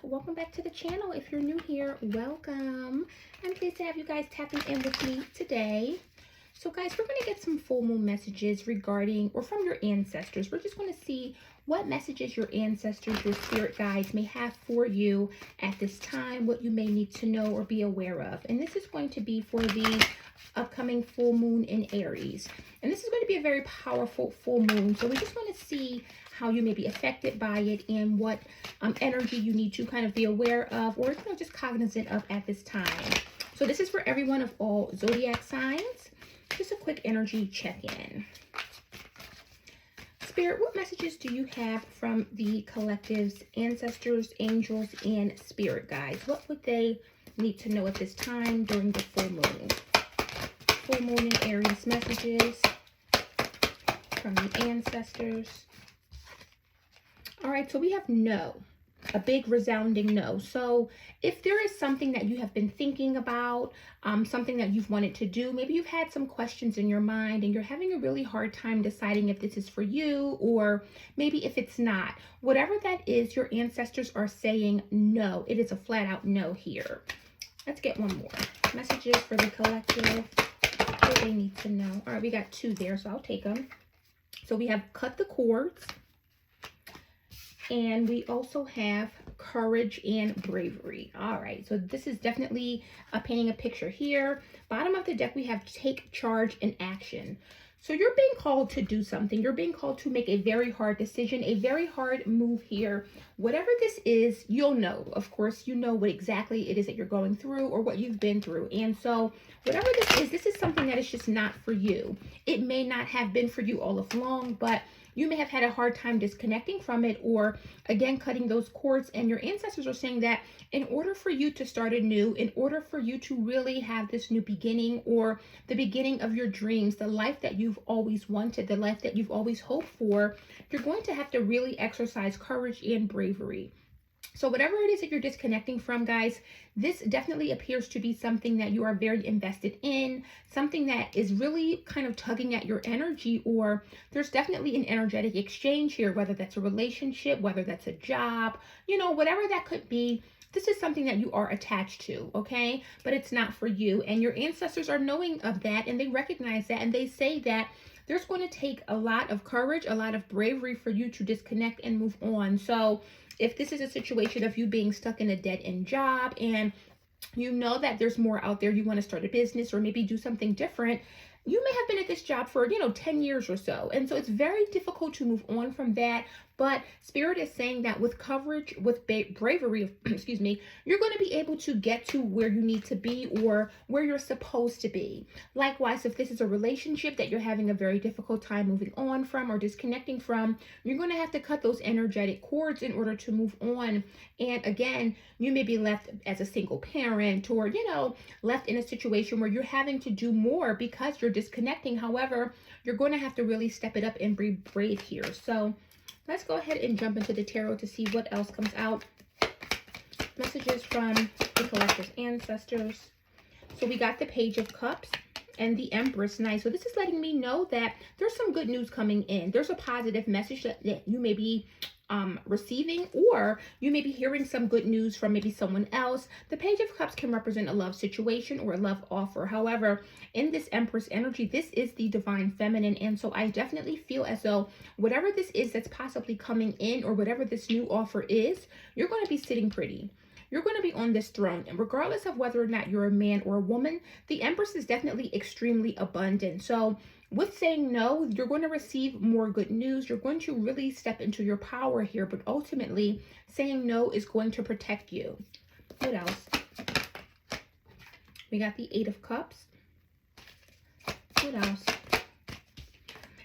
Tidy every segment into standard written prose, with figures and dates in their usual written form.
welcome back to the channel. If you're new here, welcome. I'm pleased to have you guys tapping in with me today. So guys, we're going to get some full moon messages regarding or from your ancestors. We're just going to see what messages your ancestors, your spirit guides may have for you at this time, what you may need to know or be aware of. And this is going to be for the upcoming full moon in Aries. And this is going to be a very powerful full moon. So we just want to see how you may be affected by it and what energy you need to kind of be aware of or just cognizant of at this time. So this is for everyone of all zodiac signs. Just a quick energy check-in. Spirit, what messages do you have from the collective's ancestors, angels, and spirit guides? What would they need to know at this time during the full moon? Full moon in Aries messages from the ancestors. All right, so we have no, a big resounding no. So if there is something that you have been thinking about, something that you've wanted to do, maybe you've had some questions in your mind and you're having a really hard time deciding if this is for you or maybe if it's not. Whatever that is, your ancestors are saying no. It is a flat out no here. Let's get one more. Messages for the collective. What they need to know. All right, we got two there, so I'll take them. So we have cut the cords. And we also have courage and bravery. All right, so this is definitely painting a picture here. Bottom of the deck, we have take charge and action. So you're being called to do something. You're being called to make a very hard decision, a very hard move here. Whatever this is, you'll know. Of course, you know what exactly it is that you're going through or what you've been through. And so whatever this is something that is just not for you. It may not have been for you all along, but you may have had a hard time disconnecting from it or, again, cutting those cords. And your ancestors are saying that in order for you to start anew, in order for you to really have this new beginning or the beginning of your dreams, the life that you've always wanted, the life that you've always hoped for, you're going to have to really exercise courage and bravery. So whatever it is that you're disconnecting from, guys, this definitely appears to be something that you are very invested in, something that is really kind of tugging at your energy, or there's definitely an energetic exchange here, whether that's a relationship, whether that's a job, whatever that could be. This is something that you are attached to, okay? But it's not for you. And your ancestors are knowing of that, and they recognize that, and they say that there's going to take a lot of courage, a lot of bravery for you to disconnect and move on. So if this is a situation of you being stuck in a dead-end job and you know that there's more out there, you want to start a business or maybe do something different, you may have been at this job for, 10 years or so. And so it's very difficult to move on from that. But Spirit is saying that with courage, with bravery, excuse me, you're going to be able to get to where you need to be or where you're supposed to be. Likewise, if this is a relationship that you're having a very difficult time moving on from or disconnecting from, you're going to have to cut those energetic cords in order to move on. And again, you may be left as a single parent or, left in a situation where you're having to do more because you're disconnecting. However, you're going to have to really step it up and be brave here. So let's go ahead and jump into the tarot to see what else comes out. Messages from the collective's ancestors. So we got the Page of Cups and the Empress. Nice. So this is letting me know that there's some good news coming in. There's a positive message that you may be receiving, or you may be hearing some good news from maybe someone else. The Page of Cups can represent a love situation or a love offer. However, in this Empress energy, this is the divine feminine. And so I definitely feel as though whatever this is that's possibly coming in or whatever this new offer is, you're going to be sitting pretty. You're going to be on this throne. And regardless of whether or not you're a man or a woman, the Empress is definitely extremely abundant. So with saying no, you're going to receive more good news. You're going to really step into your power here. But ultimately, saying no is going to protect you. What else? We got the 8 of Cups. What else?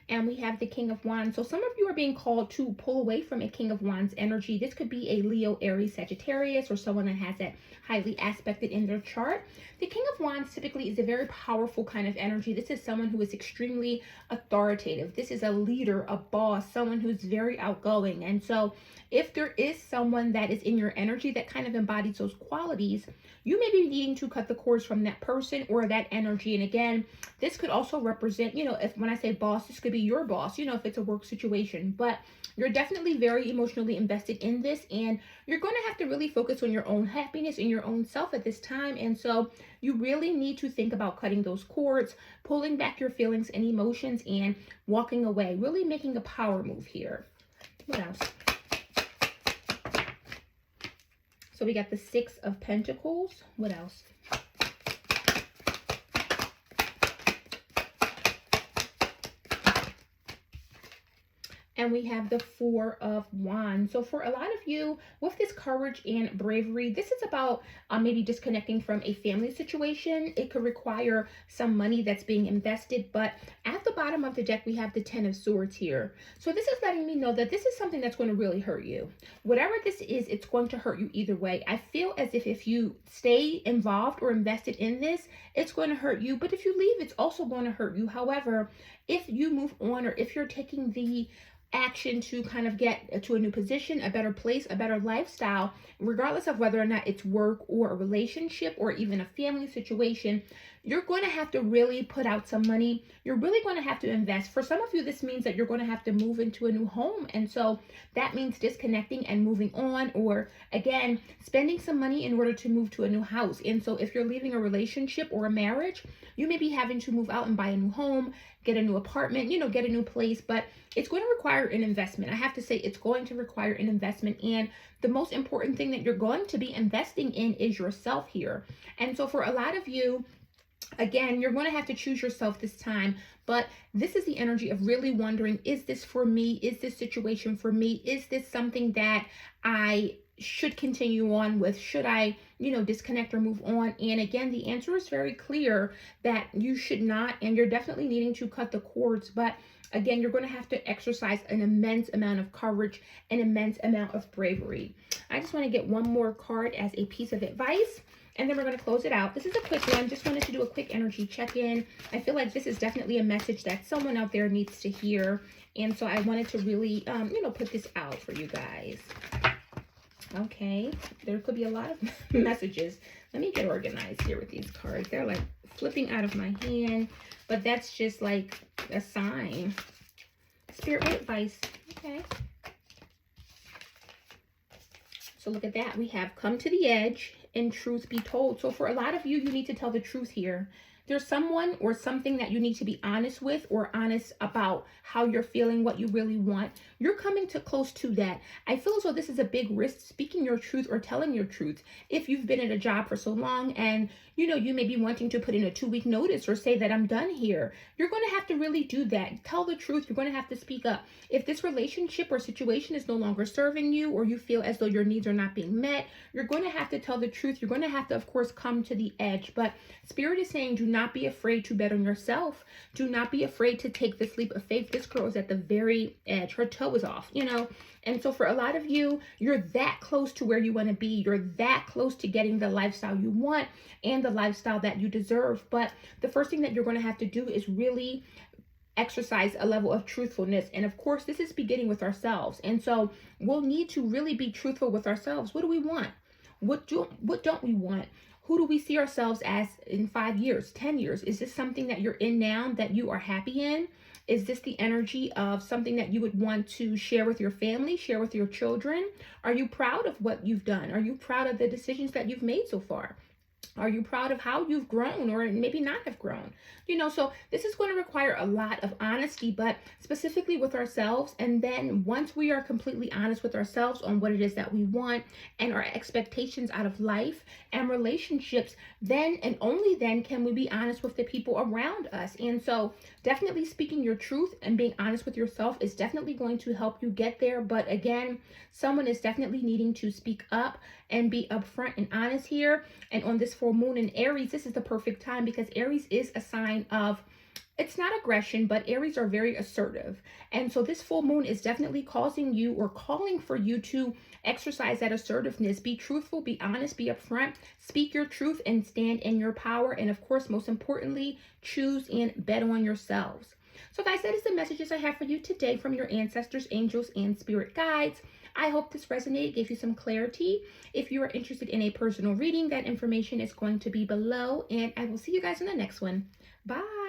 And we have the King of Wands. So some of you are being called to pull away from a King of Wands energy. This could be a Leo, Aries, Sagittarius, or someone that has that highly aspected in their chart. The King of Wands typically is a very powerful kind of energy. This is someone who is extremely authoritative. This is a leader, a boss, someone who's very outgoing. And so if there is someone that is in your energy that kind of embodies those qualities, you may be needing to cut the cords from that person or that energy. And again, this could also represent, if when I say boss, this could be be your boss, if it's a work situation. But you're definitely very emotionally invested in this, and you're going to have to really focus on your own happiness and your own self at this time. And so you really need to think about cutting those cords, pulling back your feelings and emotions, and walking away, really making a power move here. What else? So we got the Six of Pentacles. What else? And we have the Four of Wands. So for a lot of you, with this courage and bravery, this is about maybe disconnecting from a family situation. It could require some money that's being invested. But at the bottom of the deck, we have the Ten of Swords here. So this is letting me know that this is something that's going to really hurt you. Whatever this is, it's going to hurt you either way. I feel as if you stay involved or invested in this, it's going to hurt you. But if you leave, it's also going to hurt you. However, if you move on, or if you're taking the action to kind of get to a new position, a better place, a better lifestyle, regardless of whether or not it's work or a relationship or even a family situation, you're going to have to really put out some money. You're really going to have to invest. For some of you, this means that you're going to have to move into a new home. And so that means disconnecting and moving on, or again, spending some money in order to move to a new house. And so if you're leaving a relationship or a marriage, you may be having to move out and buy a new home, get a new apartment, get a new place, but it's going to require an investment. I have to say it's going to require an investment. And the most important thing that you're going to be investing in is yourself here. And so for a lot of you, again, you're going to have to choose yourself this time, but this is the energy of really wondering, is this for me? Is this situation for me? Is this something that I should continue on with? Should I, disconnect or move on? And again, the answer is very clear that you should not, and you're definitely needing to cut the cords. But again, you're going to have to exercise an immense amount of courage, an immense amount of bravery. I just want to get one more card as a piece of advice, and then we're going to close it out. This is a quick one. Just wanted to do a quick energy check-in. I feel like this is definitely a message that someone out there needs to hear. And so I wanted to really, put this out for you guys. Okay, there could be a lot of messages. Let me get organized here with these cards. They're like flipping out of my hand, but that's just like a sign. Spirit, what advice? Okay. So look at that. We have come to the edge and truth be told. So for a lot of you, you need to tell the truth here. There's someone or something that you need to be honest with, or honest about how you're feeling, what you really want. You're coming close to that. I feel as though this is a big risk, speaking your truth or telling your truth. If you've been at a job for so long and you may be wanting to put in a 2-week notice or say that I'm done here, you're going to have to really do that. Tell the truth. You're going to have to speak up. If this relationship or situation is no longer serving you, or you feel as though your needs are not being met, you're going to have to tell the truth. You're going to have to, of course, come to the edge. But Spirit is saying, do not be afraid to bet on yourself. Do not be afraid to take this leap of faith. This girl is at the very edge. Her toe is off, And so for a lot of you, you're that close to where you want to be. You're that close to getting the lifestyle you want and the lifestyle that you deserve. But the first thing that you're going to have to do is really exercise a level of truthfulness. And of course, this is beginning with ourselves. And so we'll need to really be truthful with ourselves. What do we want? What don't we want? Who do we see ourselves as in 5 years, 10 years? Is this something that you're in now that you are happy in? Is this the energy of something that you would want to share with your family, share with your children? Are you proud of what you've done? Are you proud of the decisions that you've made so far? Are you proud of how you've grown or maybe not have grown? So this is going to require a lot of honesty, but specifically with ourselves. And then once we are completely honest with ourselves on what it is that we want and our expectations out of life and relationships, then and only then can we be honest with the people around us. And so definitely speaking your truth and being honest with yourself is definitely going to help you get there. But again, someone is definitely needing to speak up and be upfront and honest here. And on this full moon in Aries, this is the perfect time, because Aries is a sign of, it's not aggression, but Aries are very assertive. And so this full moon is definitely causing you or calling for you to exercise that assertiveness. Be truthful, be honest, be upfront, speak your truth and stand in your power. And of course, most importantly, choose and bet on yourselves. So guys, that is the messages I have for you today from your ancestors, angels, and spirit guides. I hope this resonated, gave you some clarity. If you are interested in a personal reading, that information is going to be below, and I will see you guys in the next one. Bye.